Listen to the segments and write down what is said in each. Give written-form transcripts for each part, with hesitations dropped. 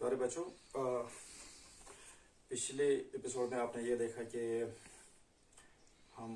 प्यारे बच्चों, पिछले एपिसोड में आपने ये देखा कि हम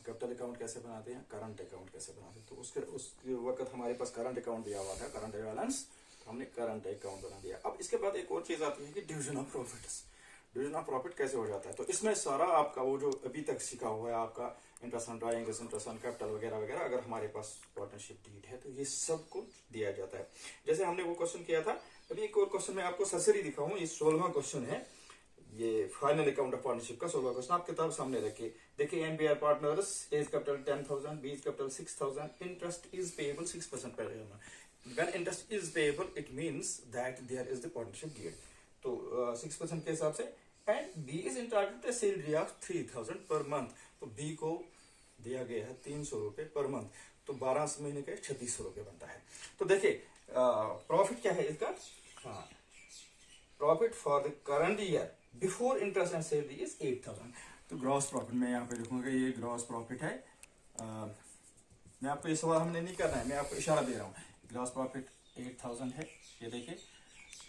कैपिटल अकाउंट कैसे बनाते हैं, करंट अकाउंट कैसे बनाते हैं। तो उसके वक्त हमारे पास करंट अकाउंट दिया हुआ था, करंट बैलेंस, हमने करंट अकाउंट बना दिया। अब इसके बाद एक और चीज आती है कि division of profits. Division of profit कैसे हो जाता है, तो इसमें सारा आपका वो जो अभी तक सीखा हुआ है, आपका interest on drawings, interest on capital वगैरह वगैरह, अगर हमारे पास पार्टनरशिप डीड है तो ये सब कुछ दिया जाता है। जैसे हमने वो क्वेश्चन किया था, अभी एक और क्वेश्चन मैं आपको सरसरी दिखाऊं। ये 16वां क्वेश्चन है, ये फाइनल अकाउंट ऑफ पार्टनरशिप का 16वां क्वेश्चन। आप किताब सामने रखिए, देखिए NBR partners, as capital 10,000, B's capital 6,000, interest is payable 6% per annum. When interest is payable, it means that there is the partnership deed. तो 6% के हिसाब से, and B is entitled to salary of 3,000 per month. तो B को दिया गया है 300 रुपए पर मंथ, तो 12 महीने के 3600 रुपए बनता है। तो देखिए प्रॉफिट क्या है इसका, हाँ, profit for the current year before interest and salary is 8,000। तो ग्रॉस प्रॉफिट मैं यहाँ पे लिखूंगा, ये ग्रॉस प्रॉफिट है। मैं आपको ये सवाल हमने नहीं करना है, मैं आपको इशारा दे रहा हूँ। ग्रॉस प्रॉफिट 8,000 है, ये देखिए।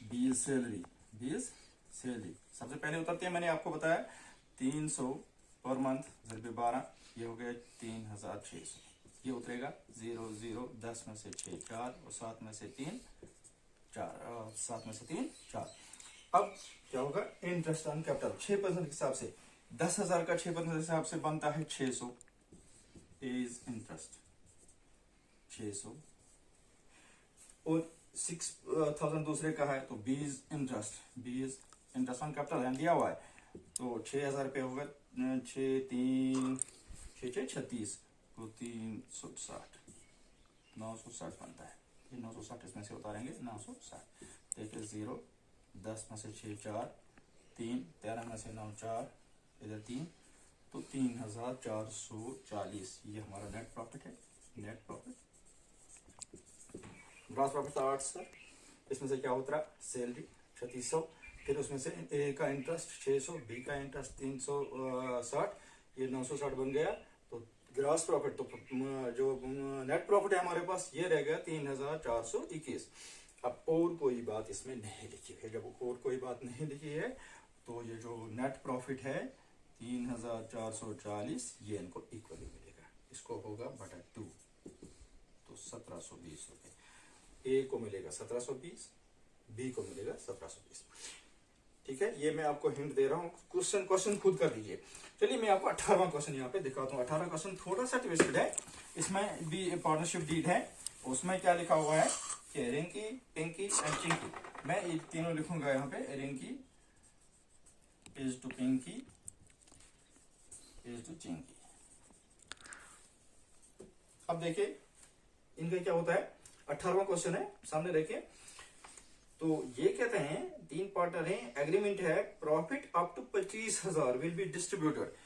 बीज सैलरी, बीज सैलरी सबसे पहले उतरती है, मैंने आपको बताया 300 पर मंथ, जरिए 12, ये हो गया 3,600। ये उतरेगा 0 0, 10 में से 6 4 और 7 में से 3 4, 7 में से 3 4। अब क्या होगा, इंटरेस्ट ऑन कैपिटल 6% के हिसाब से, 10,000 का 6% के हिसाब से बनता है 600 एज इंटरेस्ट 600, और 6,000 दूसरे का है, तो बीज इंटरेस्ट ऑन कैपिटल है दिया हुआ है, तो 6,000 रुपये होगा, 6 3 6 36 को 360, 960 बनता है। ये 960 इसमें से उतारेंगे, 960। देखिए 0, 10 में से 6 4, 3, 13 में से 9 4, इधर 3, तो 3,440। ये हमारा नेट प्रॉफिट है, net profit. Gross profit 8 sir, इसमें से क्या उतरा, सैलरी 3600, फिर उसमें से ए का इंटरेस्ट 600, बी का इंटरेस्ट 360, ये 960 बन गया। तो ग्रॉस प्रॉफिट, तो जो नेट प्रॉफिट है हमारे पास, ये रह गया 3,421। अब और कोई बात इसमें नहीं लिखी है। जब और कोई बात नहीं लिखी है, तो ये जो नेट प्रॉफिट है 3,440, ये इनको इक्वली मिलेगा, इसको होगा बटा 2, तो 1,720 रुपए। ए को मिलेगा 1,720, बी को मिलेगा 1,720। ठीक है, ये मैं आपको हिंट दे रहा हूँ, क्वेश्चन खुद कर लीजिए। चलिए मैं आपको 18वां क्वेश्चन यहाँ पे दिखाता हूँ। 18वां क्वेश्चन थोड़ा सा ट्विस्टेड है, इसमें भी पार्टनरशिप डीड है। उसमें क्या लिखा हुआ है कि रिंकी, पिंकी एंड चिंकी। मैं ये तीनों लिखूंगा यहाँ पे, Rinki is to Pinki is to Chinki. अब देखिए इनका क्या होता है, 18वां क्वेश्चन है, सामने देखिए। तो ये कहते हैं, 3 पार्टनर हैं, एग्रीमेंट है, profit up to 25,000 will be distributed.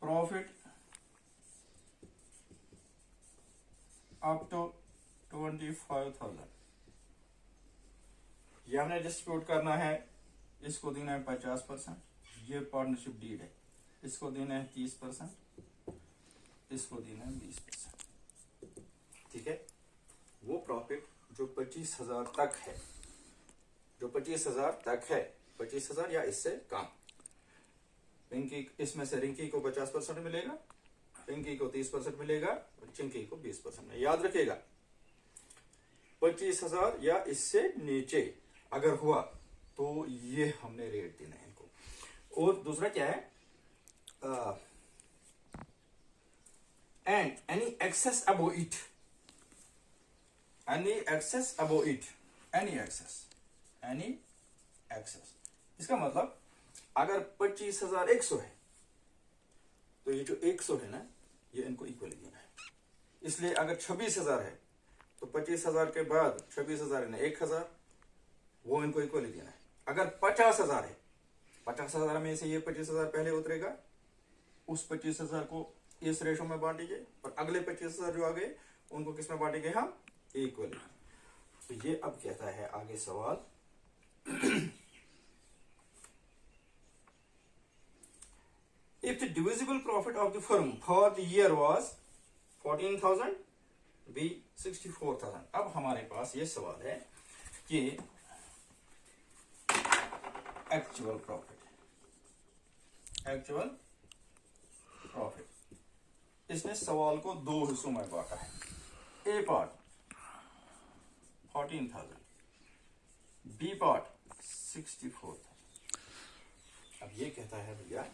Profit up to 25,000 ये हमने डिस्ट्रीब्यूट करना है। इसको देना है 50%, ये पार्टनरशिप डीड है। इसको देना है 30%, इसको देना है 20%। ठीक है, वो प्रॉफिट जो 25,000 तक है, जो 25,000 तक है, 25,000 या इससे कम, पिंकी, इसमें से रिंकी को 50% मिलेगा, पिंकी को 30% मिलेगा, और चिंकी को 20% में। याद रखिएगा 25,000 या इससे नीचे अगर हुआ तो ये हमने रेट देना है इनको। और दूसरा क्या है, and any excess above it, any excess above it, any excess. इसका मतलब अगर 25,100 है, तो ये जो 100 है ना, ये इनको इक्वली देना है। इसलिए अगर 26,000 है, तो 25,000 के बाद 26,000 है 1,000, वो इनको इक्वली देना है। अगर 50,000 है, 50,000 में से ये 25,000 पहले उतरेगा, उस 25,000 को इस रेशो में बांटेंगे, और अगले 25,000 जो आ गए उनको किस में बांटेंगे हम, इक्वली। तो ये अब कहता है आगे सवाल, if the divisible profit of the firm for the year was 14,000, B 64,000। अब हमारे पास ये सवाल है कि एक्चुअल प्रॉफिट। एक्चुअल प्रॉफिट, इसने सवाल को दो हिस्सों में बांटा है। ए पार्ट 14,000, बी पार्ट 64,000। अब ये कहता है भैया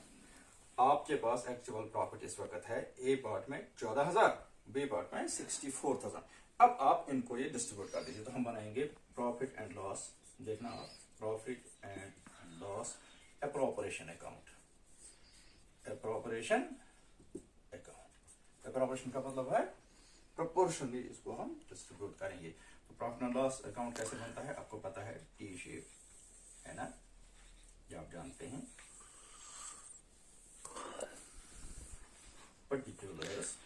आपके पास एक्चुअल प्रॉफिट इस वक्त है ए पार्ट में 14,000, बी पार्ट में 64,000। अब आप इनको ये डिस्ट्रीब्यूट कर दीजिए। तो हम बनाएंगे प्रॉफिट एंड लॉस। देखना आप, profit and loss appropriation account. Appropriation account, appropriation का मतलब है प्रोपोर्शनली इसको हम डिस्ट्रीब्यूट करेंगे। तो प्रॉफिट एंड लॉस अकाउंट कैसे बनता है आपको पता है, टी शेप है ना, ये आप जानते हैं। particulars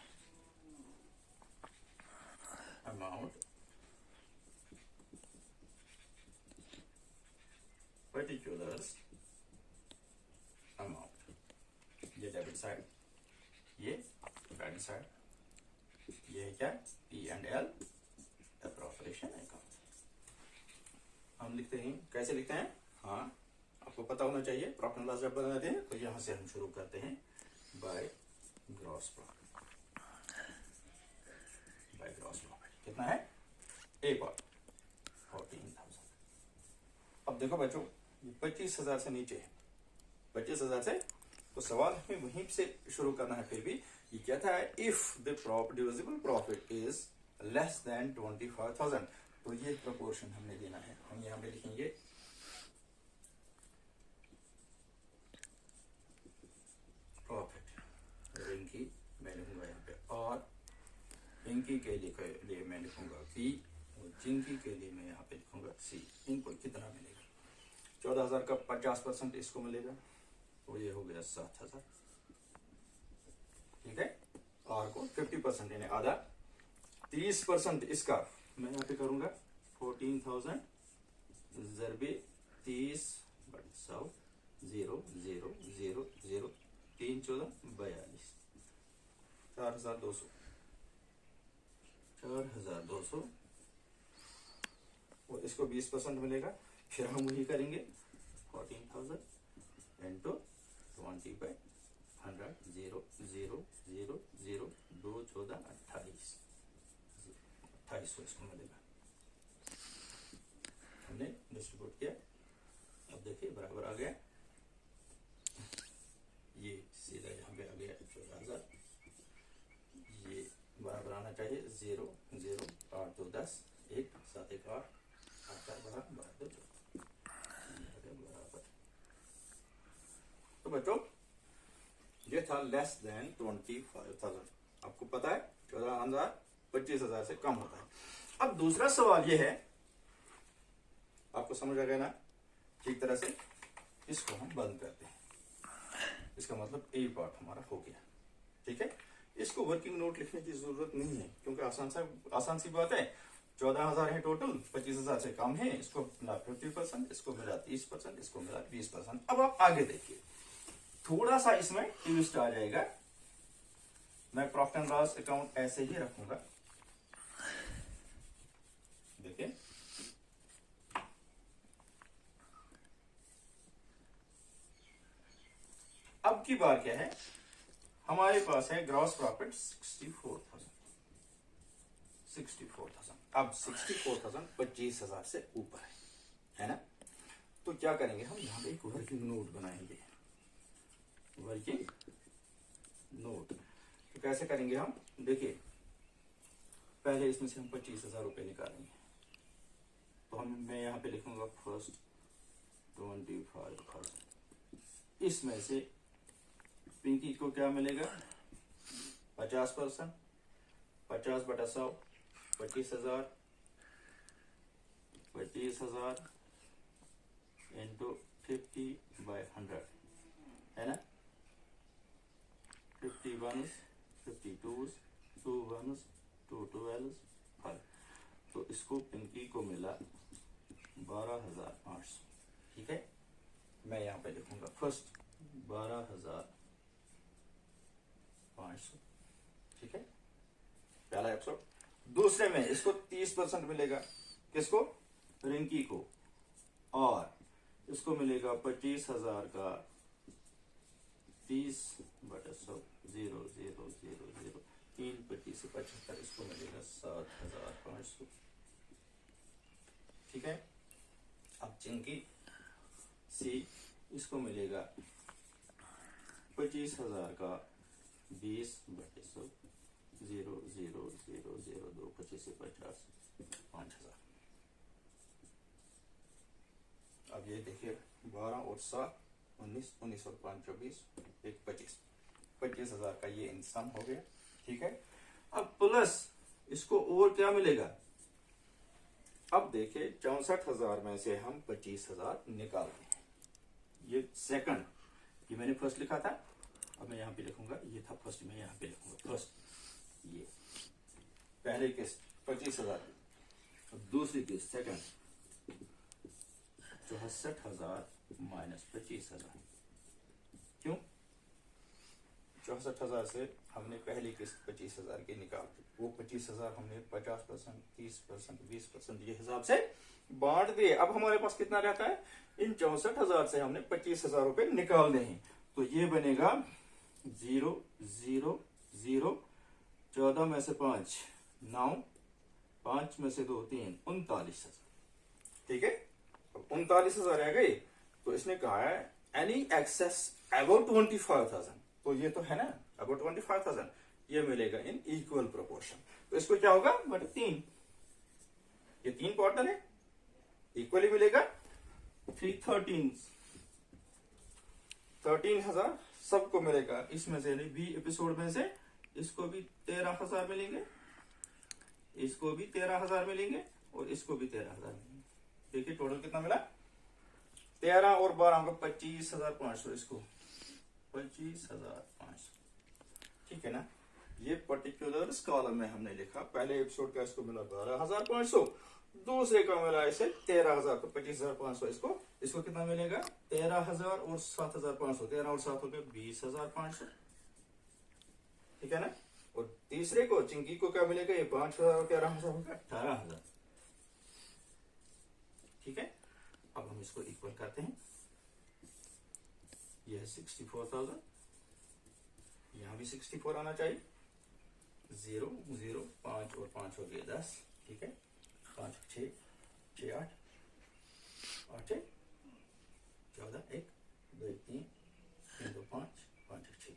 amount, particulars amount, ये डेबिट साइड, ये क्रेडिट साइड, ये है क्या, P and L appropriation account. हम लिखते हैं, कैसे लिखते हैं, हाँ आपको पता होना चाहिए। प्रॉफिट एंड लॉस जब बनाते हैं तो यहां से हम शुरू करते हैं by gross profit. By gross profit कितना है, ए पार्ट 14,000। अब देखो बच्चों, 25,000 से नीचे है, 25,000 से, तो सवाल हमें वहीं से शुरू करना है। फिर भी ये कहता है if the divisible profit is less than 25,000, तो ये प्रोपोर्शन हमने देना है। हम यहां पे लिखेंगे प्रॉफिट, रिंकी मैं लिखूंगा यहाँ पे, और पिंकी के लिए मैं लिखूंगा पी, और जिंकी के लिए मैं यहाँ पे लिखूंगा सी। इनको कितना मिलेगा, 14,000 का 50% इसको मिलेगा, तो ये हो गया 7,000, ठीक है। आर को 50% यानी आधा, 30% इसका मैं यहाँ पे करूंगा 14,000 जरबे 30/100, 0 0 0 0 3 14 42, 4,200, 4,200, और इसको 20% मिलेगा। फिर हम वही करेंगे 14,000 इंटू 20/100, 0 0 0 0 2 14 28, 2800 इसको मिलेगा। हमने डिस्ट्रीब्यूट किया, अब देखिए बराबर आ गया, ये सीधा यहाँ पे आ गया 14,000, ये बराबर आना चाहिए 0 0 8 2 10 1 7 1 8 8 4 12 12 2 बराबर। तो बच्चों ये था लेस देन 25,000। आपको पता है 14,000 25,000 से कम होता है। अब दूसरा सवाल ये है, आपको समझ आ गया ना, ठीक तरह से इसको हम बंद करते हैं। इसका मतलब ए पार्ट हमारा हो गया, ठीक है। इसको वर्किंग नोट लिखने की जरूरत नहीं है, क्योंकि आसान सी बात है। 14,000 है टोटल, 25,000 से कम है, इसको मिला 50%, इसको मिला 30%, इसको मिला 20%। अब आप आगे देखिए, थोड़ा सा इसमें ट्विस्ट आ जाएगा। मैं प्रॉफिट एंड लॉस अकाउंट ऐसे ही रखूंगा, देखिए अब की बार क्या है, हमारे पास है ग्रॉस प्रॉफिट 64,000। अब 64,000 25,000 से ऊपर है ना। तो क्या करेंगे हम, यहां पे एक वर्किंग नोट बनाएंगे, वर्किंग नोट। तो कैसे करेंगे हम, देखिए पहले इसमें से हम 25,000 रुपए निकालेंगे। तो मैं यहां पे लिखूंगा फर्स्ट 25,000, इसमें से पिंकी को क्या मिलेगा 50%, 50/100 25,000, 25,000 इंटू 50/100 है ना, 50 1s 50 2s 2 1s 2 12s 5। तो इसको पिंकी को मिला 12,500, ठीक है। मैं यहां पे लिखूंगा फर्स्ट 12,500, ठीक है, पहला एपिसोड। दूसरे में इसको 30% मिलेगा, किसको, रिंकी को, और इसको मिलेगा 25,000 का 30/100 0 0 0 0 3 25 से 75, इसको मिलेगा 7,500। ठीक है। अब चिंकी सी, इसको मिलेगा 25,000 का 20/100 0 0 0 0 2 25 से 50 5,000। अब ये देखिए 12 और 7 19 19 और 5 24 1 25,000 का ये इंतजाम हो गया। ठीक है। अब प्लस इसको और क्या मिलेगा, अब देखिए 64,000 में से हम 25,000 निकाल दें। ये सेकंड, ये मैंने फर्स्ट लिखा था, अब मैं यहां पे लिखूंगा, ये था फर्स्ट, मैं यहां पे लिखूंगा फर्स्ट। ये पहले किस्त 25,000, अब दूसरी किस्त सेकंड 64,000 माइनस 25,000। क्यों? 64,000 से हमने पहली किस्त 25,000 की निकाल दी, वो 25,000 हमने 50%, 30%, 20% ये हिसाब से बांट दिए। अब हमारे पास कितना रहता है, इन 64,000 से हमने 25,000 रुपए निकालने हैं, तो ये बनेगा 0 0 0 14 में से 5 9 5 में से 2 3 39,000। ठीक है। अब 39,000 रह गई, तो इसने कहा है एनी एक्सेस अबाउट 25,000, तो ये तो है ना अबाउट 25,000, ये मिलेगा इन इक्वल प्रोपोर्शन। तो इसको क्या होगा, बट 3, ये 3 पार्टनर है, इक्वली मिलेगा 13,000 सबको मिलेगा। इसमें से बी एपिसोड में से इसको भी 13,000 मिलेंगे, इसको भी 13,000 मिलेंगे और इसको भी 13,000 मिलेंगे। देखिए टोटल कितना मिला, 13 और 12 का 25,500, इसको 25,500। ठीक है ना। ये पर्टिकुलर कॉलम में हमने लिखा, पहले एपिसोड का इसको मिला 12,500, दूसरे का मिला इसे 13,000, तो 25,500 इसको कितना मिलेगा 13,000 और 7,500, 13 और 7 हो गए 20,500। ठीक है ना। और तीसरे को चिंकी को क्या मिलेगा, ये 5,000 और 13,000 होगा 18,000। ठीक है। अब हम इसको इक्वल करते हैं, यह है 64,000, यहां भी 64 आना चाहिए, 0 0 5 और 5 हो गए 10। ठीक है। 5 6 6 8 8 14 1 2 3 3 2 5 5 6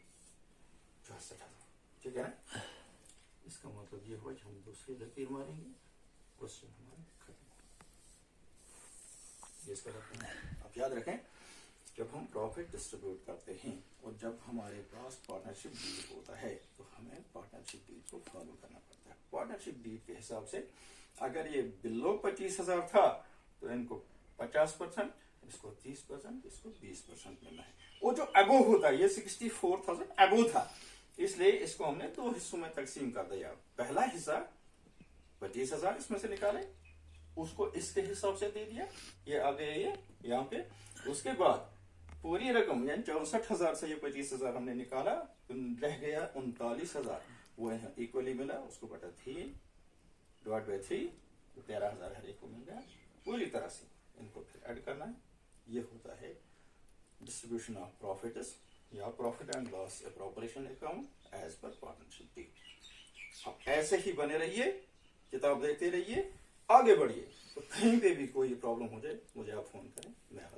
64,000। ठीक है ना। इसका मतलब ये हुआ कि हम दूसरी लकीर मारेंगे, क्वेश्चन हमारा खत्म। ये इसका रखते हैं। आप याद रखें, जब हम प्रॉफिट डिस्ट्रीब्यूट करते हैं और जब हमारे पास पार्टनरशिप डील होता है, तो हमें पार्टनरशिप डील को फॉलो करना पड़ता है। पार्टनरशिप डील के हिसाब से अगर ये बिलो 25,000 था, तो इनको 50%, इसको 30%, इसको 20% मिलना है। वो जो अबो होता है, ये 64,000 अबो था, इसलिए इसको हमने 2 हिस्सों में तकसीम कर दिया। पहला हिस्सा 25,000 इसमें से निकाले, उसको इसके हिसाब से दे दिया, ये आ गया ये यहाँ पे। उसके बाद पूरी रकम यानी 64,000 से ये 25,000 हमने निकाला, तो रह गया 39,000, वो इक्वली मिला, उसको बटा 3 डिवाइड बाय 3, तो 13,000 हर एक को मिल गया। पूरी तरह से इनको फिर ऐड करना है। ये होता है डिस्ट्रीब्यूशन ऑफ प्रॉफिट्स या profit and loss appropriation account as per partnership deed. अब ऐसे ही बने रहिए, किताब देखते रहिए, आगे बढ़िए। तो कहीं पे भी कोई प्रॉब्लम हो जाए, मुझे आप फोन करें, मैं